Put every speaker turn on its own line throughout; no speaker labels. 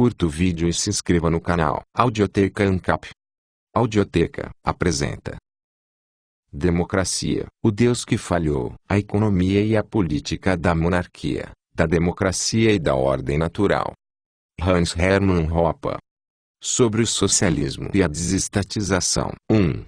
curta o vídeo e se inscreva no canal. Audioteca ANCAP. Audioteca apresenta Democracia, o Deus que falhou. A economia e a política da monarquia, da democracia e da ordem natural. Hans Hermann Hoppe. Sobre o socialismo e a desestatização. 1.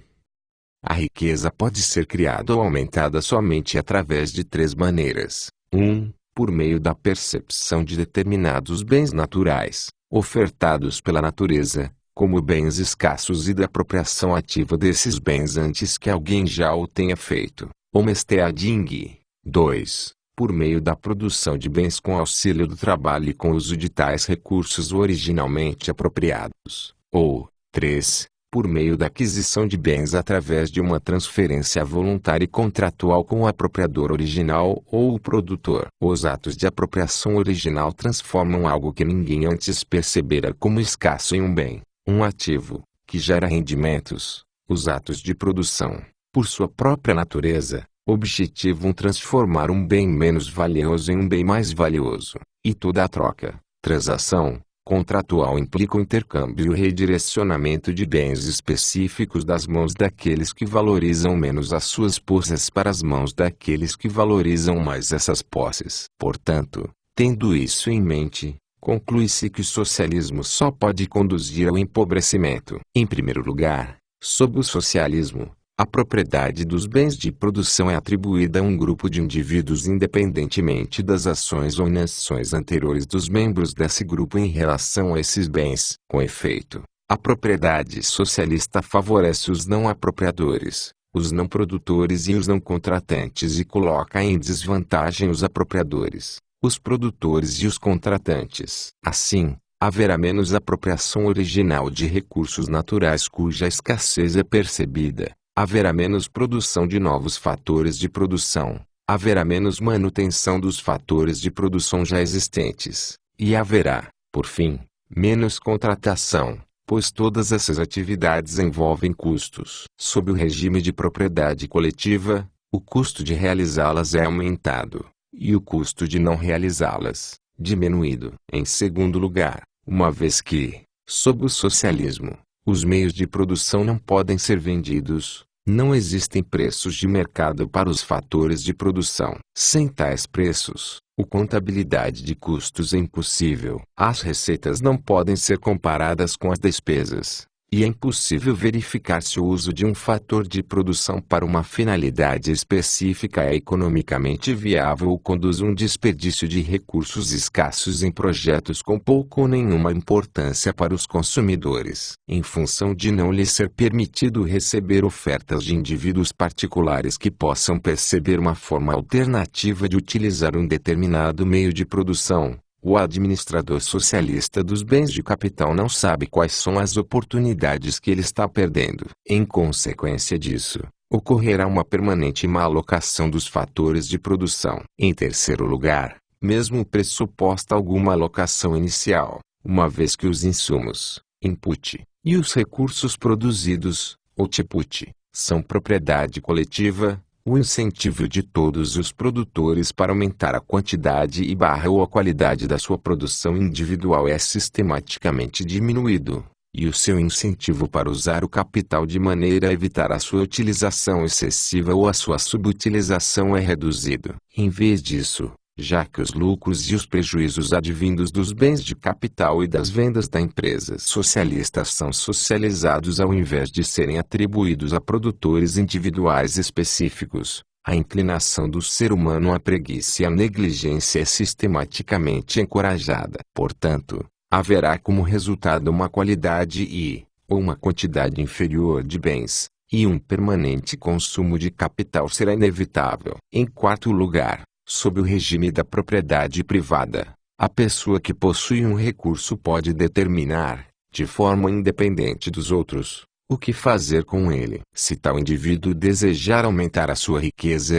A riqueza pode ser criada ou aumentada somente através de três maneiras. 1. Por meio da percepção de determinados bens naturais, ofertados pela natureza, como bens escassos, e da apropriação ativa desses bens antes que alguém já o tenha feito. Homesteading. 2. Por meio da produção de bens com auxílio do trabalho e com uso de tais recursos originalmente apropriados. Ou 3. Por meio da aquisição de bens através de uma transferência voluntária e contratual com o apropriador original ou o produtor. Os atos de apropriação original transformam algo que ninguém antes percebera como escasso em um bem, um ativo, que gera rendimentos. Os atos de produção, por sua própria natureza, objetivam transformar um bem menos valioso em um bem mais valioso, e toda a troca, transação, contratual implica o intercâmbio e o redirecionamento de bens específicos das mãos daqueles que valorizam menos as suas posses para as mãos daqueles que valorizam mais essas posses. Portanto, tendo isso em mente, conclui-se que o socialismo só pode conduzir ao empobrecimento. Em primeiro lugar, sob o socialismo, a propriedade dos bens de produção é atribuída a um grupo de indivíduos independentemente das ações ou inações anteriores dos membros desse grupo em relação a esses bens. Com efeito, a propriedade socialista favorece os não apropriadores, os não produtores e os não contratantes e coloca em desvantagem os apropriadores, os produtores e os contratantes. Assim, haverá menos apropriação original de recursos naturais cuja escassez é percebida. Haverá menos produção de novos fatores de produção, haverá menos manutenção dos fatores de produção já existentes, e haverá, por fim, menos contratação, pois todas essas atividades envolvem custos. Sob o regime de propriedade coletiva, o custo de realizá-las é aumentado, e o custo de não realizá-las, diminuído. Em segundo lugar, uma vez que, sob o socialismo, os meios de produção não podem ser vendidos, não existem preços de mercado para os fatores de produção. Sem tais preços, a contabilidade de custos é impossível. As receitas não podem ser comparadas com as despesas, e é impossível verificar se o uso de um fator de produção para uma finalidade específica é economicamente viável ou conduz um desperdício de recursos escassos em projetos com pouca ou nenhuma importância para os consumidores. Em função de não lhes ser permitido receber ofertas de indivíduos particulares que possam perceber uma forma alternativa de utilizar um determinado meio de produção, o administrador socialista dos bens de capital não sabe quais são as oportunidades que ele está perdendo. Em consequência disso, ocorrerá uma permanente má alocação dos fatores de produção. Em terceiro lugar, mesmo pressuposta alguma alocação inicial, uma vez que os insumos, input, e os recursos produzidos, output, são propriedade coletiva, o incentivo de todos os produtores para aumentar a quantidade ou a qualidade da sua produção individual é sistematicamente diminuído, e o seu incentivo para usar o capital de maneira a evitar a sua utilização excessiva ou a sua subutilização é reduzido. Em vez disso, já que os lucros e os prejuízos advindos dos bens de capital e das vendas da empresa socialista são socializados ao invés de serem atribuídos a produtores individuais específicos, a inclinação do ser humano à preguiça e à negligência é sistematicamente encorajada. Portanto, haverá como resultado uma qualidade ou uma quantidade inferior de bens, e um permanente consumo de capital será inevitável. Em quarto lugar, sob o regime da propriedade privada, a pessoa que possui um recurso pode determinar, de forma independente dos outros, o que fazer com ele. Se tal indivíduo desejar aumentar a sua riqueza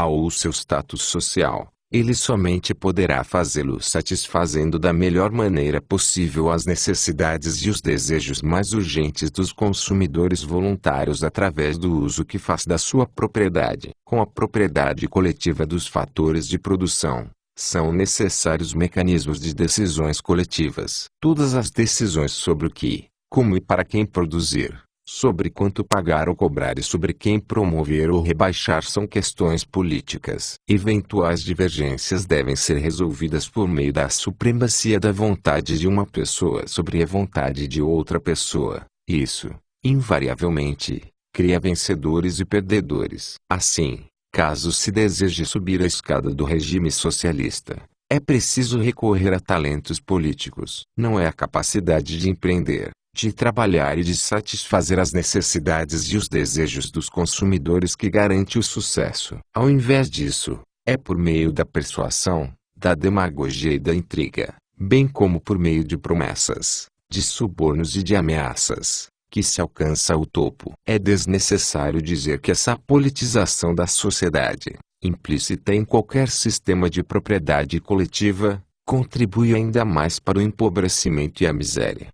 ou o seu status social, ele somente poderá fazê-lo satisfazendo da melhor maneira possível as necessidades e os desejos mais urgentes dos consumidores voluntários através do uso que faz da sua propriedade. Com a propriedade coletiva dos fatores de produção, São necessários mecanismos de decisões coletivas. Todas as decisões sobre o que, como e para quem produzir, sobre quanto pagar ou cobrar e sobre quem promover ou rebaixar são questões políticas. Eventuais divergências devem ser resolvidas por meio da supremacia da vontade de uma pessoa sobre a vontade de outra pessoa. Isso, invariavelmente, cria vencedores e perdedores. Assim, caso se deseje subir a escada do regime socialista, é preciso recorrer a talentos políticos. Não é a capacidade de empreender, de trabalhar e de satisfazer as necessidades e os desejos dos consumidores que garante o sucesso. Ao invés disso, é por meio da persuasão, da demagogia e da intriga, bem como por meio de promessas, de subornos e de ameaças, que se alcança o topo. É desnecessário dizer que essa politização da sociedade, implícita em qualquer sistema de propriedade coletiva, contribui ainda mais para o empobrecimento e a miséria.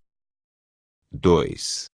2.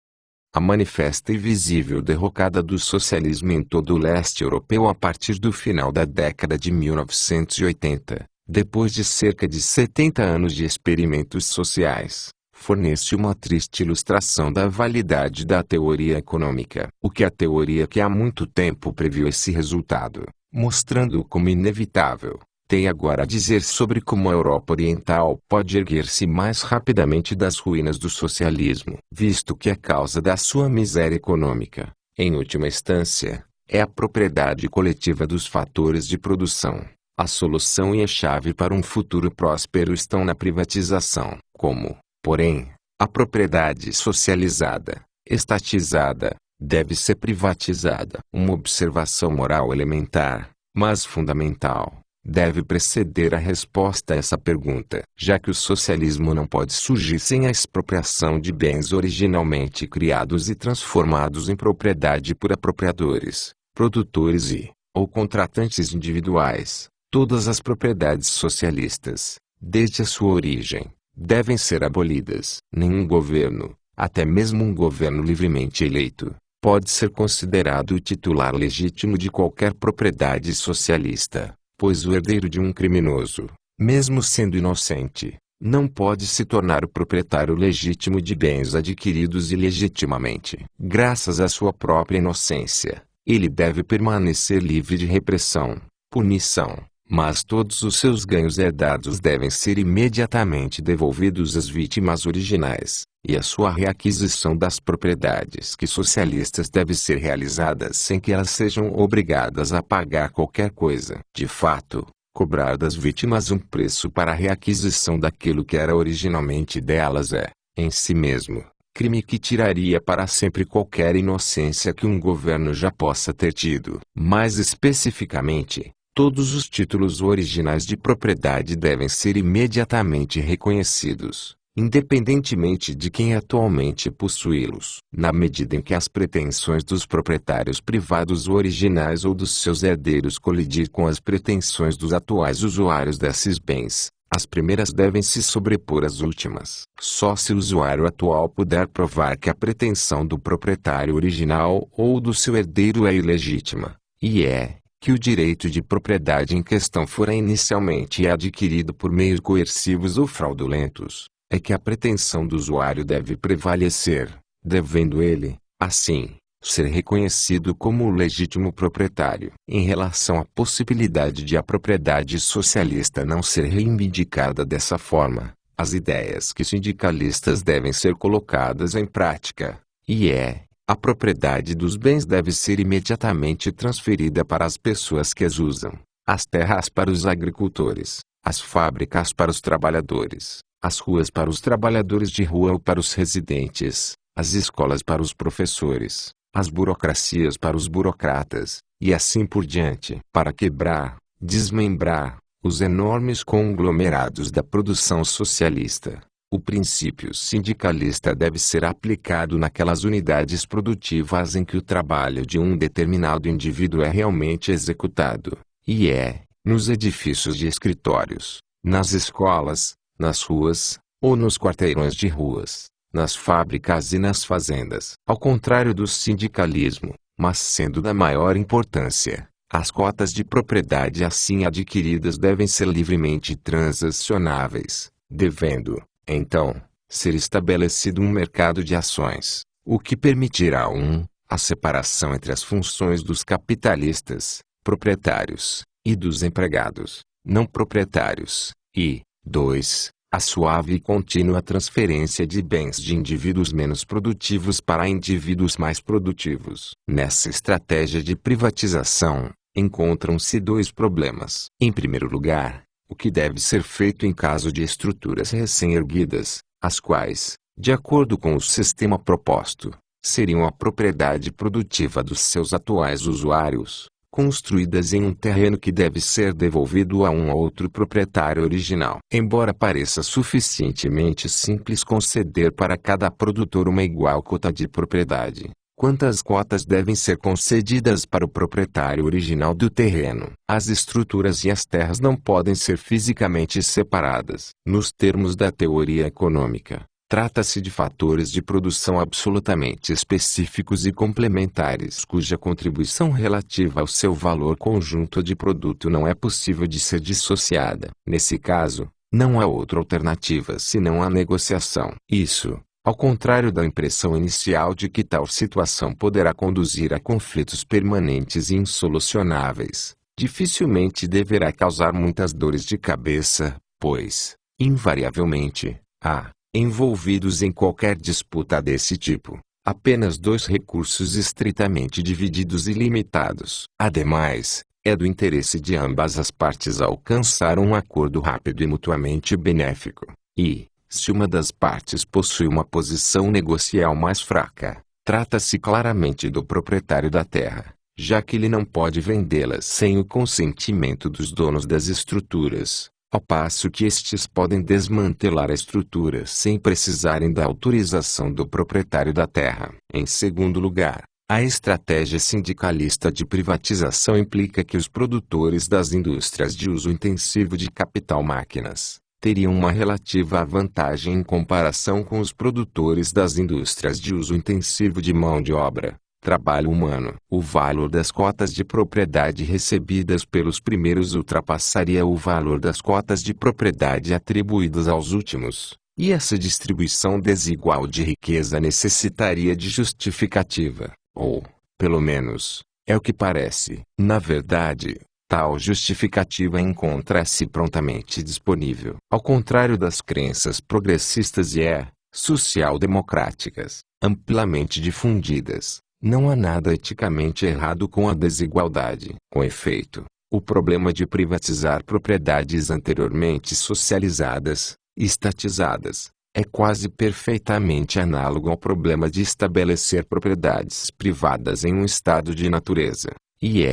A manifesta e visível derrocada do socialismo em todo o leste europeu a partir do final da década de 1980, depois de cerca de 70 anos de experimentos sociais, fornece uma triste ilustração da validade da teoria econômica. O que a teoria que há muito tempo previu esse resultado, mostrando-o como inevitável, tem agora a dizer sobre como a Europa Oriental pode erguer-se mais rapidamente das ruínas do socialismo, visto que a causa da sua miséria econômica, em última instância, é a propriedade coletiva dos fatores de produção. A solução e a chave para um futuro próspero estão na privatização. Como, porém, a propriedade socializada, estatizada, deve ser privatizada. Uma observação moral elementar, mas fundamental, deve preceder a resposta a essa pergunta, já que o socialismo não pode surgir sem a expropriação de bens originalmente criados e transformados em propriedade por apropriadores, produtores ou contratantes individuais. Todas as propriedades socialistas, desde a sua origem, devem ser abolidas. Nenhum governo, até mesmo um governo livremente eleito, pode ser considerado o titular legítimo de qualquer propriedade socialista, pois o herdeiro de um criminoso, mesmo sendo inocente, não pode se tornar o proprietário legítimo de bens adquiridos ilegitimamente. Graças à sua própria inocência, ele deve permanecer livre de repressão, punição, mas todos os seus ganhos herdados devem ser imediatamente devolvidos às vítimas originais, e a sua reaquisição das propriedades que socialistas deve ser realizada sem que elas sejam obrigadas a pagar qualquer coisa. De fato, cobrar das vítimas um preço para a reaquisição daquilo que era originalmente delas é, em si mesmo, crime que tiraria para sempre qualquer inocência que um governo já possa ter tido. Mais especificamente, todos os títulos originais de propriedade devem ser imediatamente reconhecidos, independentemente de quem atualmente possuí-los. Na medida em que as pretensões dos proprietários privados originais ou dos seus herdeiros colidir com as pretensões dos atuais usuários desses bens, as primeiras devem se sobrepor às últimas. Só se o usuário atual puder provar que a pretensão do proprietário original ou do seu herdeiro é ilegítima, que o direito de propriedade em questão fora inicialmente adquirido por meios coercivos ou fraudulentos, é que a pretensão do usuário deve prevalecer, devendo ele, assim, ser reconhecido como o legítimo proprietário. Em relação à possibilidade de a propriedade socialista não ser reivindicada dessa forma, as ideias que sindicalistas devem ser colocadas em prática, a propriedade dos bens deve ser imediatamente transferida para as pessoas que as usam, as terras para os agricultores, as fábricas para os trabalhadores, as ruas para os trabalhadores de rua ou para os residentes, as escolas para os professores, as burocracias para os burocratas, e assim por diante. Para quebrar, desmembrar, os enormes conglomerados da produção socialista, o princípio sindicalista deve ser aplicado naquelas unidades produtivas em que o trabalho de um determinado indivíduo é realmente executado, nos edifícios de escritórios, nas escolas, nas ruas, ou nos quarteirões de ruas, nas fábricas e nas fazendas. Ao contrário do sindicalismo, mas sendo da maior importância, As cotas de propriedade assim adquiridas devem ser livremente transacionáveis, devendo, então, ser estabelecido um mercado de ações, o que permitirá a separação entre as funções dos capitalistas, proprietários, e dos empregados, não proprietários, e, 2. A suave e contínua transferência de bens de indivíduos menos produtivos para indivíduos mais produtivos. Nessa estratégia de privatização, encontram-se dois problemas. Em primeiro lugar, o que deve ser feito em caso de estruturas recém-erguidas, as quais, de acordo com o sistema proposto, seriam a propriedade produtiva dos seus atuais usuários, construídas em um terreno que deve ser devolvido a um outro proprietário original. Embora pareça suficientemente simples conceder para cada produtor uma igual cota de propriedade, quantas cotas devem ser concedidas para o proprietário original do terreno? As estruturas e as terras não podem ser fisicamente separadas. Nos termos da teoria econômica, trata-se de fatores de produção absolutamente específicos e complementares cuja contribuição relativa ao seu valor conjunto de produto não é possível de ser dissociada. Nesse caso, não há outra alternativa senão a negociação. Isso, ao contrário da impressão inicial de que tal situação poderá conduzir a conflitos permanentes e insolucionáveis, dificilmente deverá causar muitas dores de cabeça, pois, invariavelmente, há, envolvidos em qualquer disputa desse tipo, apenas dois recursos estritamente divididos e limitados. Ademais, é do interesse de ambas as partes alcançar um acordo rápido e mutuamente benéfico. E, se uma das partes possui uma posição negocial mais fraca, trata-se claramente do proprietário da terra, já que ele não pode vendê-las sem o consentimento dos donos das estruturas, ao passo que estes podem desmantelar a estrutura sem precisarem da autorização do proprietário da terra. Em segundo lugar, a estratégia sindicalista de privatização implica que os produtores das indústrias de uso intensivo de capital-máquinas teriam uma relativa vantagem em comparação com os produtores das indústrias de uso intensivo de mão de obra, trabalho humano. O valor das cotas de propriedade recebidas pelos primeiros ultrapassaria o valor das cotas de propriedade atribuídas aos últimos, e essa distribuição desigual de riqueza necessitaria de justificativa, ou, pelo menos, é o que parece. Na verdade, tal justificativa encontra-se prontamente disponível. Ao contrário das crenças progressistas e social-democráticas, amplamente difundidas, não há nada eticamente errado com a desigualdade. Com efeito, o problema de privatizar propriedades anteriormente socializadas, estatizadas, é quase perfeitamente análogo ao problema de estabelecer propriedades privadas em um estado de natureza, e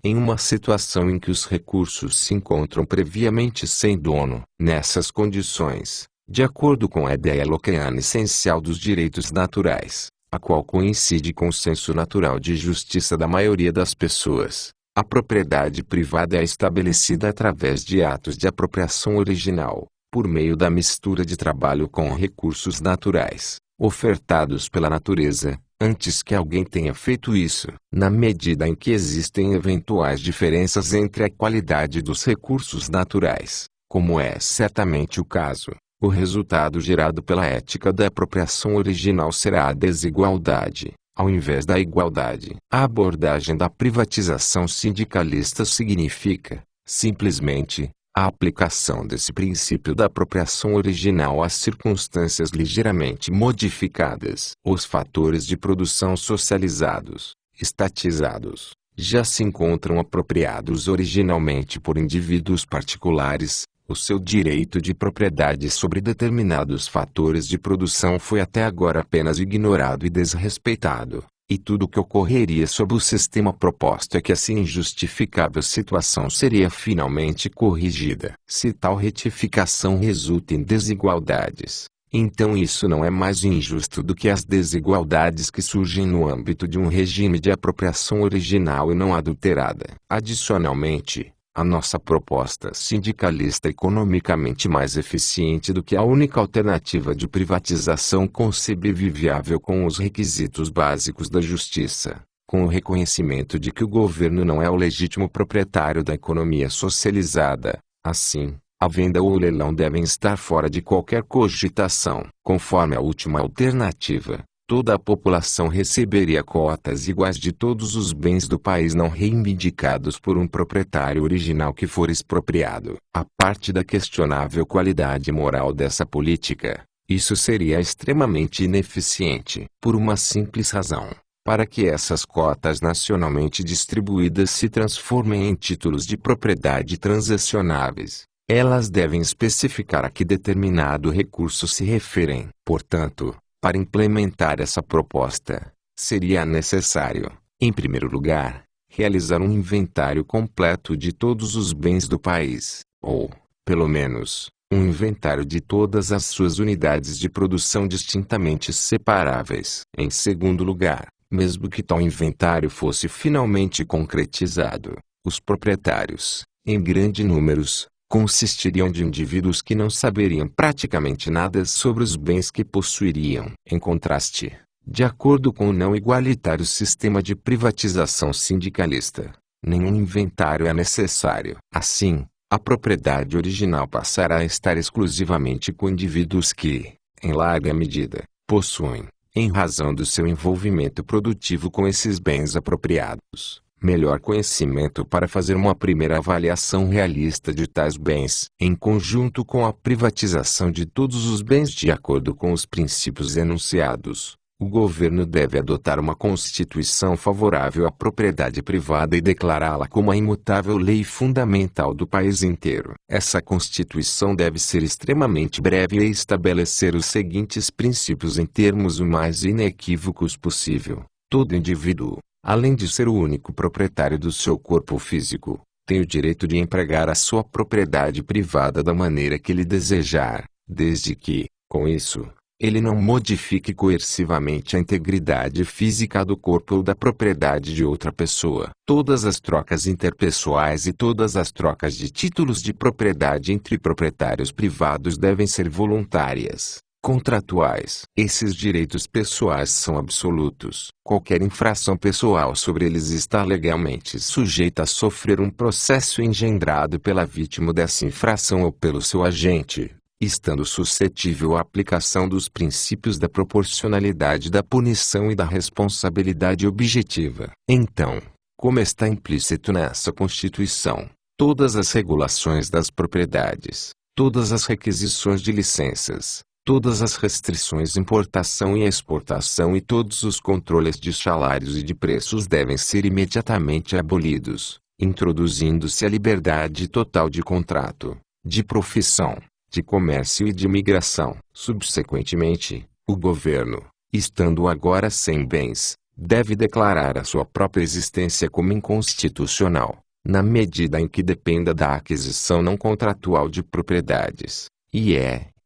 em uma situação em que os recursos se encontram previamente sem dono. Nessas condições, de acordo com a ideia lockeana essencial dos direitos naturais, a qual coincide com o senso natural de justiça da maioria das pessoas, a propriedade privada é estabelecida através de atos de apropriação original, por meio da mistura de trabalho com recursos naturais, ofertados pela natureza, antes que alguém tenha feito isso. Na medida em que existem eventuais diferenças entre a qualidade dos recursos naturais, como é certamente o caso, o resultado gerado pela ética da apropriação original será a desigualdade, ao invés da igualdade. A abordagem da privatização sindicalista significa, simplesmente, a aplicação desse princípio da apropriação original às circunstâncias ligeiramente modificadas. Os fatores de produção socializados, estatizados, já se encontram apropriados originalmente por indivíduos particulares. O seu direito de propriedade sobre determinados fatores de produção foi até agora apenas ignorado e desrespeitado, e tudo o que ocorreria sob o sistema proposto é que essa injustificável situação seria finalmente corrigida. Se tal retificação resulta em desigualdades, então isso não é mais injusto do que as desigualdades que surgem no âmbito de um regime de apropriação original e não adulterada. Adicionalmente, a nossa proposta sindicalista é economicamente mais eficiente do que a única alternativa de privatização concebível e viável com os requisitos básicos da justiça, com o reconhecimento de que o governo não é o legítimo proprietário da economia socializada. Assim, a venda ou o leilão devem estar fora de qualquer cogitação. Conforme a última alternativa, toda a população receberia cotas iguais de todos os bens do país não reivindicados por um proprietário original que for expropriado. A parte da questionável qualidade moral dessa política, isso seria extremamente ineficiente, por uma simples razão. Para que essas cotas nacionalmente distribuídas se transformem em títulos de propriedade transacionáveis, elas devem especificar a que determinado recurso se referem. Portanto, para implementar essa proposta, seria necessário, em primeiro lugar, realizar um inventário completo de todos os bens do país, ou, pelo menos, um inventário de todas as suas unidades de produção distintamente separáveis. Em segundo lugar, mesmo que tal inventário fosse finalmente concretizado, os proprietários, em grande números, consistiriam de indivíduos que não saberiam praticamente nada sobre os bens que possuiriam. Em contraste, de acordo com o não igualitário sistema de privatização sindicalista, nenhum inventário é necessário. Assim, a propriedade original passará a estar exclusivamente com indivíduos que, em larga medida, possuem, em razão do seu envolvimento produtivo com esses bens apropriados, melhor conhecimento para fazer uma primeira avaliação realista de tais bens. Em conjunto com a privatização de todos os bens de acordo com os princípios enunciados, o governo deve adotar uma constituição favorável à propriedade privada e declará-la como a imutável lei fundamental do país inteiro. Essa constituição deve ser extremamente breve e estabelecer os seguintes princípios em termos o mais inequívocos possível. Todo indivíduo, além de ser o único proprietário do seu corpo físico, tem o direito de empregar a sua propriedade privada da maneira que ele desejar, desde que, com isso, ele não modifique coercivamente a integridade física do corpo ou da propriedade de outra pessoa. Todas as trocas interpessoais e todas as trocas de títulos de propriedade entre proprietários privados devem ser voluntárias, contratuais. Esses direitos pessoais são absolutos. Qualquer infração pessoal sobre eles está legalmente sujeita a sofrer um processo engendrado pela vítima dessa infração ou pelo seu agente, estando suscetível à aplicação dos princípios da proporcionalidade da punição e da responsabilidade objetiva. Então, como está implícito nessa Constituição, todas as regulações das propriedades, todas as requisições de licenças, todas as restrições de importação e exportação e todos os controles de salários e de preços devem ser imediatamente abolidos, introduzindo-se a liberdade total de contrato, de profissão, de comércio e de migração. Subsequentemente, o governo, estando agora sem bens, deve declarar a sua própria existência como inconstitucional, na medida em que dependa da aquisição não contratual de propriedades,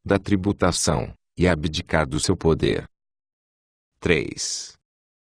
da tributação, e abdicar do seu poder. 3.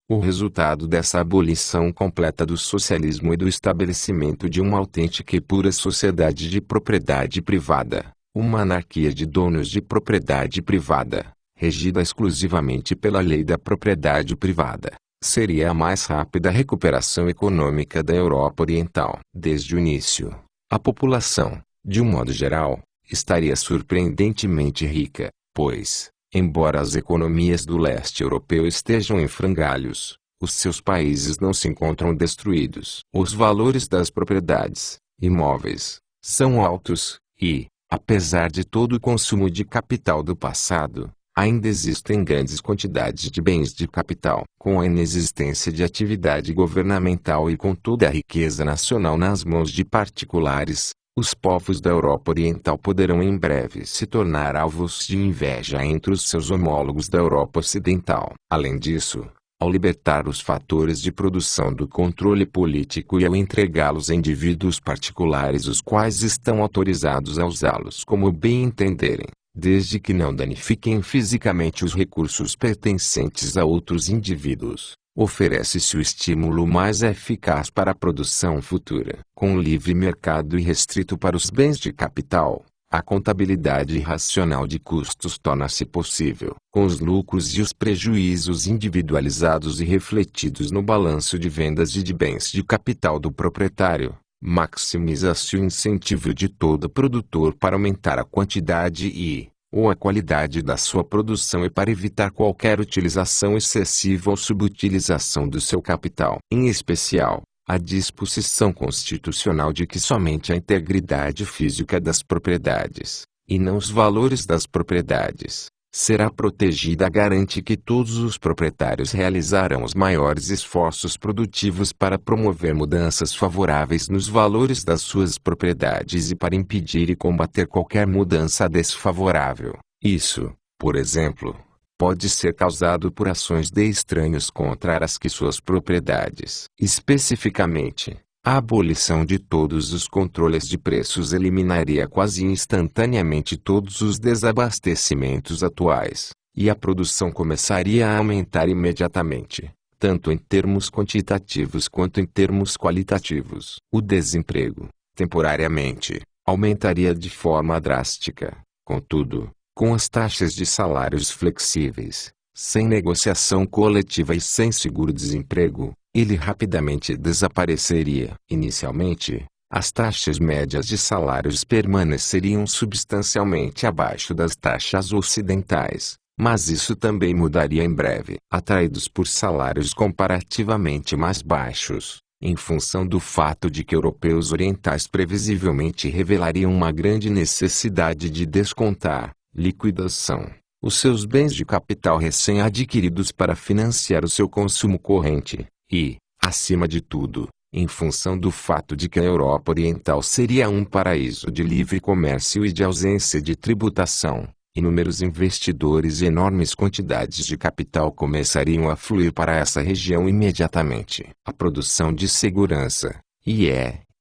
O resultado dessa abolição completa do socialismo e do estabelecimento de uma autêntica e pura sociedade de propriedade privada, uma anarquia de donos de propriedade privada, regida exclusivamente pela lei da propriedade privada, seria a mais rápida recuperação econômica da Europa Oriental. Desde o início, a população, de um modo geral, estaria surpreendentemente rica, pois, embora as economias do leste europeu estejam em frangalhos, os seus países não se encontram destruídos. Os valores das propriedades, imóveis, são altos, e, apesar de todo o consumo de capital do passado, ainda existem grandes quantidades de bens de capital. Com a inexistência de atividade governamental e com toda a riqueza nacional nas mãos de particulares, os povos da Europa Oriental poderão em breve se tornar alvos de inveja entre os seus homólogos da Europa Ocidental. Além disso, ao libertar os fatores de produção do controle político e ao entregá-los a indivíduos particulares os quais estão autorizados a usá-los como bem entenderem, desde que não danifiquem fisicamente os recursos pertencentes a outros indivíduos, oferece-se o estímulo mais eficaz para a produção futura. Com o livre mercado e restrito para os bens de capital, A contabilidade racional de custos torna-se possível, com os lucros e os prejuízos individualizados e refletidos no balanço de vendas e de bens de capital do proprietário. Maximiza-se o incentivo de todo produtor para aumentar a quantidade ou a qualidade da sua produção e para evitar qualquer utilização excessiva ou subutilização do seu capital. Em especial, a disposição constitucional de que somente a integridade física das propriedades, e não os valores das propriedades, será protegida garante que todos os proprietários realizarão os maiores esforços produtivos para promover mudanças favoráveis nos valores das suas propriedades e para impedir e combater qualquer mudança desfavorável. Isso, por exemplo, pode ser causado por ações de estranhos contra as que suas propriedades. Especificamente, a abolição de todos os controles de preços eliminaria quase instantaneamente todos os desabastecimentos atuais, e a produção começaria a aumentar imediatamente, tanto em termos quantitativos quanto em termos qualitativos. O desemprego, temporariamente, aumentaria de forma drástica. Contudo, com as taxas de salários flexíveis, sem negociação coletiva e sem seguro-desemprego, ele rapidamente desapareceria. Inicialmente, as taxas médias de salários permaneceriam substancialmente abaixo das taxas ocidentais, mas isso também mudaria em breve. Atraídos por salários comparativamente mais baixos, em função do fato de que europeus orientais previsivelmente revelariam uma grande necessidade de descontar, liquidação, os seus bens de capital recém-adquiridos para financiar o seu consumo corrente. E, acima de tudo, em função do fato de que a Europa Oriental seria um paraíso de livre comércio e de ausência de tributação, inúmeros investidores e enormes quantidades de capital começariam a fluir para essa região imediatamente. A produção de segurança,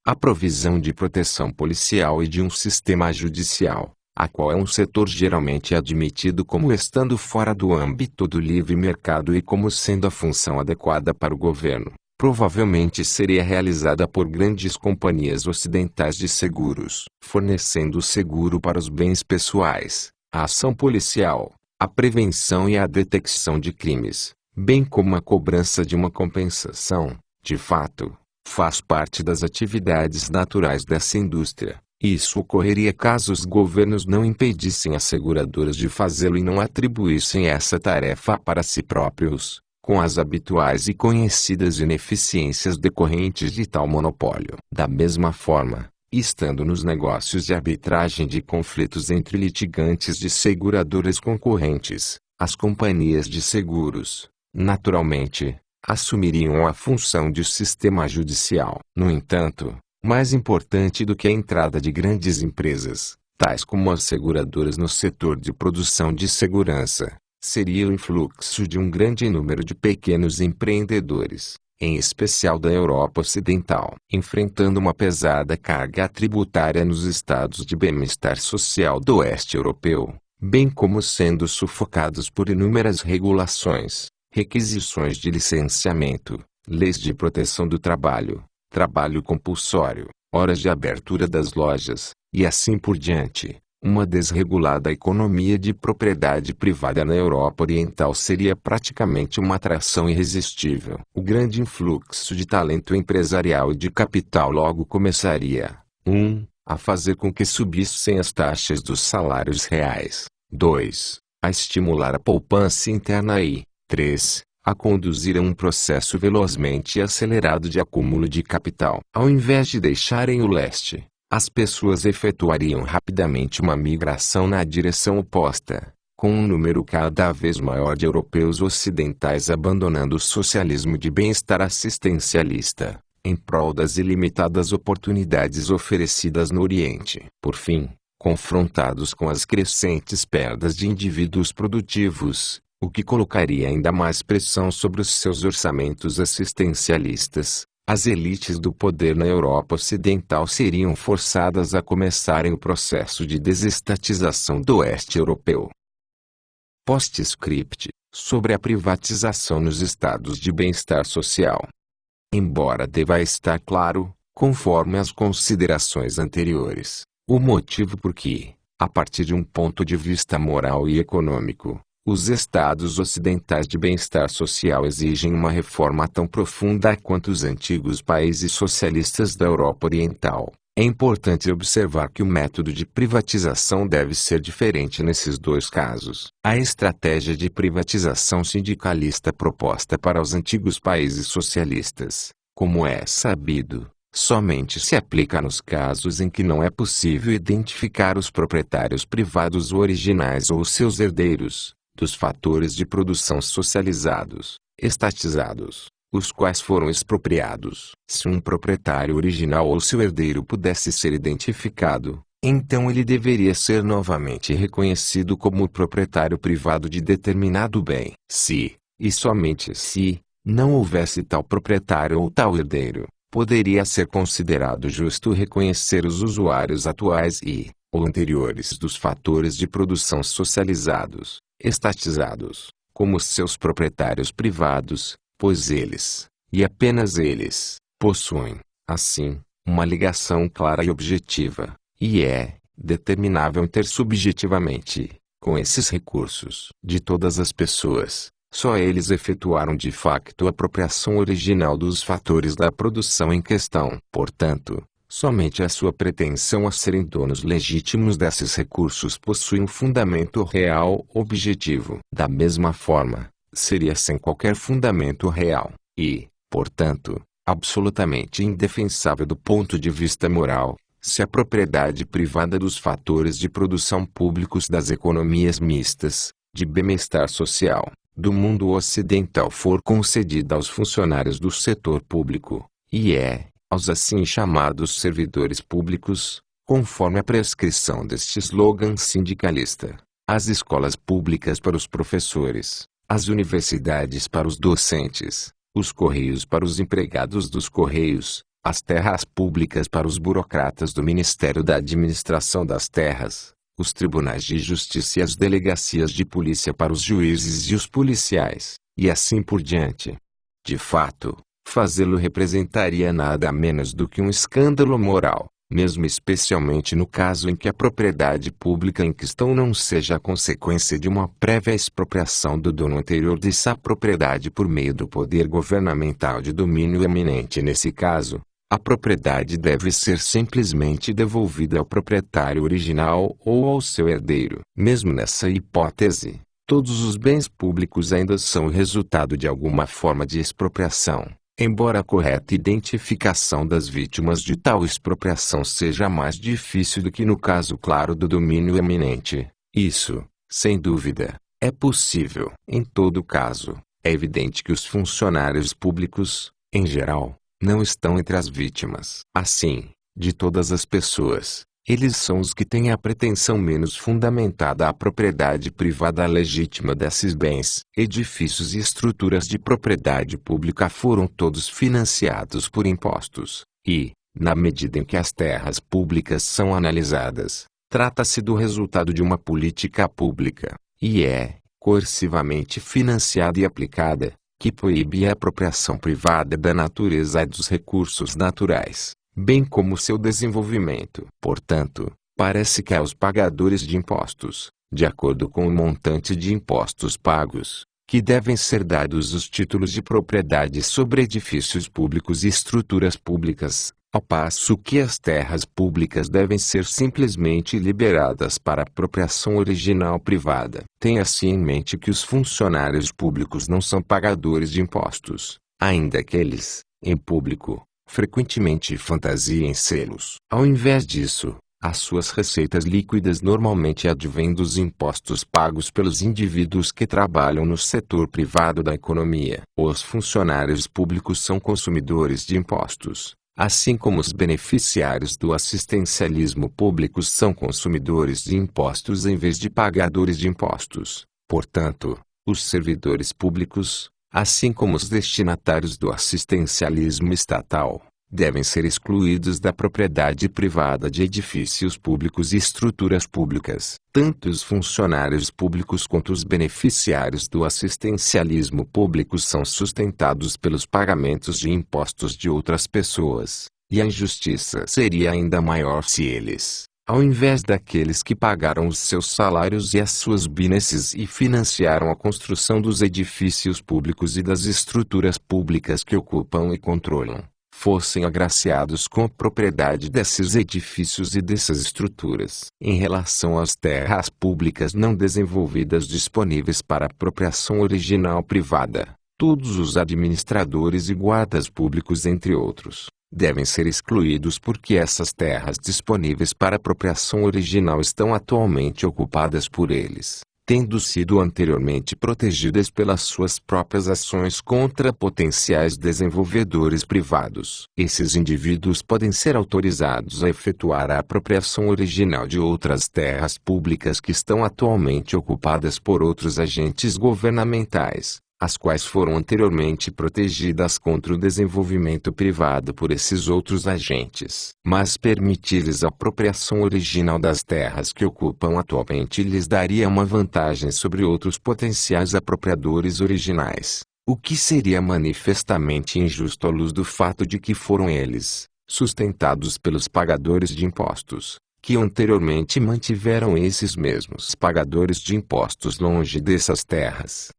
a provisão de proteção policial e de um sistema judicial, a qual é um setor geralmente admitido como estando fora do âmbito do livre mercado e como sendo a função adequada para o governo, provavelmente seria realizada por grandes companhias ocidentais de seguros, fornecendo o seguro para os bens pessoais, a ação policial, a prevenção e a detecção de crimes, bem como a cobrança de uma compensação. De fato, faz parte das atividades naturais dessa indústria. Isso ocorreria caso os governos não impedissem as seguradoras de fazê-lo e não atribuíssem essa tarefa para si próprios, com as habituais e conhecidas ineficiências decorrentes de tal monopólio. Da mesma forma, estando nos negócios de arbitragem de conflitos entre litigantes de seguradoras concorrentes, as companhias de seguros, naturalmente, assumiriam a função de sistema judicial. No entanto, mais importante do que a entrada de grandes empresas, tais como as seguradoras no setor de produção de segurança, seria o influxo de um grande número de pequenos empreendedores, em especial da Europa Ocidental, enfrentando uma pesada carga tributária nos estados de bem-estar social do oeste europeu, bem como sendo sufocados por inúmeras regulações, requisições de licenciamento, leis de proteção do trabalho, trabalho compulsório, horas de abertura das lojas, e assim por diante. Uma desregulada economia de propriedade privada na Europa Oriental seria praticamente uma atração irresistível. O grande influxo de talento empresarial e de capital logo começaria, a fazer com que subissem as taxas dos salários reais, 2. A estimular a poupança interna e, 3. A conduzir a um processo velozmente acelerado de acúmulo de capital. Ao invés de deixarem o leste, as pessoas efetuariam rapidamente uma migração na direção oposta, com um número cada vez maior de europeus ocidentais abandonando o socialismo de bem-estar assistencialista, em prol das ilimitadas oportunidades oferecidas no Oriente. Por fim, confrontados com as crescentes perdas de indivíduos produtivos, o que colocaria ainda mais pressão sobre os seus orçamentos assistencialistas, as elites do poder na Europa Ocidental seriam forçadas a começarem o processo de desestatização do oeste europeu. Postscript, sobre a privatização nos estados de bem-estar social. Embora deva estar claro, conforme as considerações anteriores, o motivo por que, A partir de um ponto de vista moral e econômico, os estados ocidentais de bem-estar social exigem uma reforma tão profunda quanto os antigos países socialistas da Europa Oriental. É importante observar que o método de privatização deve ser diferente nesses dois casos. A estratégia de privatização sindicalista proposta para os antigos países socialistas, como é sabido, somente se aplica nos casos em que não é possível identificar os proprietários privados originais ou seus herdeiros, dos fatores de produção socializados, estatizados, os quais foram expropriados. Se um proprietário original ou seu herdeiro pudesse ser identificado, então ele deveria ser novamente reconhecido como proprietário privado de determinado bem. Se, e somente se, não houvesse tal proprietário ou tal herdeiro, poderia ser considerado justo reconhecer os usuários atuais ou anteriores dos fatores de produção socializados, estatizados, como seus proprietários privados, pois eles, e apenas eles, possuem, assim, uma ligação clara e objetiva, e determinável intersubjetivamente, com esses recursos. De todas as pessoas, só eles efetuaram de facto a apropriação original dos fatores da produção em questão. Portanto, somente a sua pretensão a serem donos legítimos desses recursos possui um fundamento real objetivo. Da mesma forma, seria sem qualquer fundamento real, e, portanto, absolutamente indefensável do ponto de vista moral, se a propriedade privada dos fatores de produção públicos das economias mistas, de bem-estar social, do mundo ocidental for concedida aos funcionários do setor público, e aos assim chamados servidores públicos, conforme a prescrição deste slogan sindicalista, as escolas públicas para os professores, as universidades para os docentes, os correios para os empregados dos correios, as terras públicas para os burocratas do Ministério da Administração das Terras, os tribunais de justiça e as delegacias de polícia para os juízes e os policiais, e assim por diante. De fato, fazê-lo representaria nada menos do que um escândalo moral, mesmo especialmente no caso em que a propriedade pública em questão não seja a consequência de uma prévia expropriação do dono anterior dessa propriedade por meio do poder governamental de domínio eminente. Nesse caso, a propriedade deve ser simplesmente devolvida ao proprietário original ou ao seu herdeiro. Mesmo nessa hipótese, todos os bens públicos ainda são o resultado de alguma forma de expropriação, embora a correta identificação das vítimas de tal expropriação seja mais difícil do que no caso claro do domínio eminente. Isso, sem dúvida, é possível. Em todo caso, é evidente que os funcionários públicos, em geral, não estão entre as vítimas. Assim, de todas as pessoas, eles são os que têm a pretensão menos fundamentada à propriedade privada legítima desses bens. Edifícios e estruturas de propriedade pública foram todos financiados por impostos, e, na medida em que as terras públicas são analisadas, trata-se do resultado de uma política pública, e coercivamente financiada e aplicada, que proíbe a apropriação privada da natureza e dos recursos naturais, bem como seu desenvolvimento. Portanto, parece que aos pagadores de impostos, de acordo com o montante de impostos pagos, que devem ser dados os títulos de propriedade sobre edifícios públicos e estruturas públicas, ao passo que as terras públicas devem ser simplesmente liberadas para apropriação original privada. Tenha-se em mente que os funcionários públicos não são pagadores de impostos, ainda que eles, em público, frequentemente fantasiem sê-los. Ao invés disso, as suas receitas líquidas normalmente advêm dos impostos pagos pelos indivíduos que trabalham no setor privado da economia. Os funcionários públicos são consumidores de impostos, assim como os beneficiários do assistencialismo público são consumidores de impostos em vez de pagadores de impostos. Portanto, os servidores públicos, assim como os destinatários do assistencialismo estatal, devem ser excluídos da propriedade privada de edifícios públicos e estruturas públicas. Tanto os funcionários públicos quanto os beneficiários do assistencialismo público são sustentados pelos pagamentos de impostos de outras pessoas, e a injustiça seria ainda maior se eles, ao invés daqueles que pagaram os seus salários e as suas benesses e financiaram a construção dos edifícios públicos e das estruturas públicas que ocupam e controlam, fossem agraciados com a propriedade desses edifícios e dessas estruturas. Em relação às terras públicas não desenvolvidas disponíveis para apropriação original privada, todos os administradores e guardas públicos, entre outros, devem ser excluídos porque essas terras disponíveis para apropriação original estão atualmente ocupadas por eles, tendo sido anteriormente protegidas pelas suas próprias ações contra potenciais desenvolvedores privados. Esses indivíduos podem ser autorizados a efetuar a apropriação original de outras terras públicas que estão atualmente ocupadas por outros agentes governamentais, as quais foram anteriormente protegidas contra o desenvolvimento privado por esses outros agentes. Mas permitir-lhes a apropriação original das terras que ocupam atualmente lhes daria uma vantagem sobre outros potenciais apropriadores originais, o que seria manifestamente injusto à luz do fato de que foram eles, sustentados pelos pagadores de impostos, que anteriormente mantiveram esses mesmos pagadores de impostos longe dessas terras.